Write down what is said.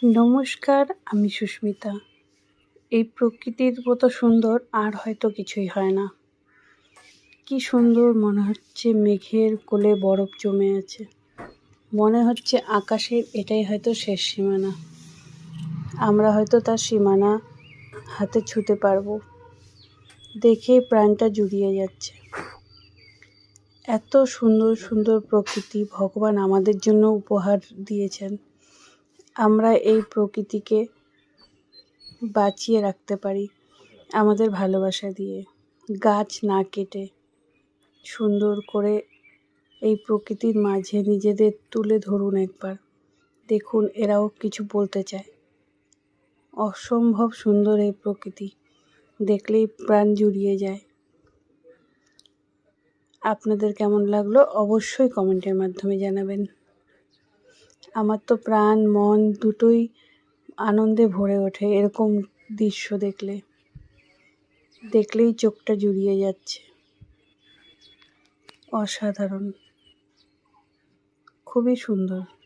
নমস্কার, আমি সুস্মিতা। এই প্রকৃতির মতো সুন্দর আর হয়তো কিছুই হয় না। কি সুন্দর মনে হচ্ছে মেঘের কোলে বরফ জমে আছে। মনে হচ্ছে আকাশের এটাই হয়তো শেষ সীমানা। আমরা হয়তো তার সীমানা হাতে ছুঁতে পারবো। দেখেই প্রাণটা জুড়িয়ে যাচ্ছে। এত সুন্দর সুন্দর প্রকৃতি ভগবান আমাদের জন্য উপহার দিয়েছেন। আমরা এই প্রকৃতিকে বাঁচিয়ে রাখতে পারি আমাদের ভালোবাসা দিয়ে, গাছ না কেটে সুন্দর করে এই প্রকৃতির মাঝে নিজেদের তুলে ধরুন একবার। দেখুন, এরাও কিছু বলতে চায়। অসম্ভব সুন্দর এই প্রকৃতি, দেখলেই প্রাণ জুড়িয়ে যায়। আপনাদের কেমন লাগলো অবশ্যই কমেন্টের মাধ্যমে জানাবেন। আমার তো প্রাণ মন দুটোই আনন্দে ভরে ওঠে এরকম দৃশ্য দেখলেই চোখটা জুড়িয়ে যাচ্ছে। অসাধারণ, খুবই সুন্দর।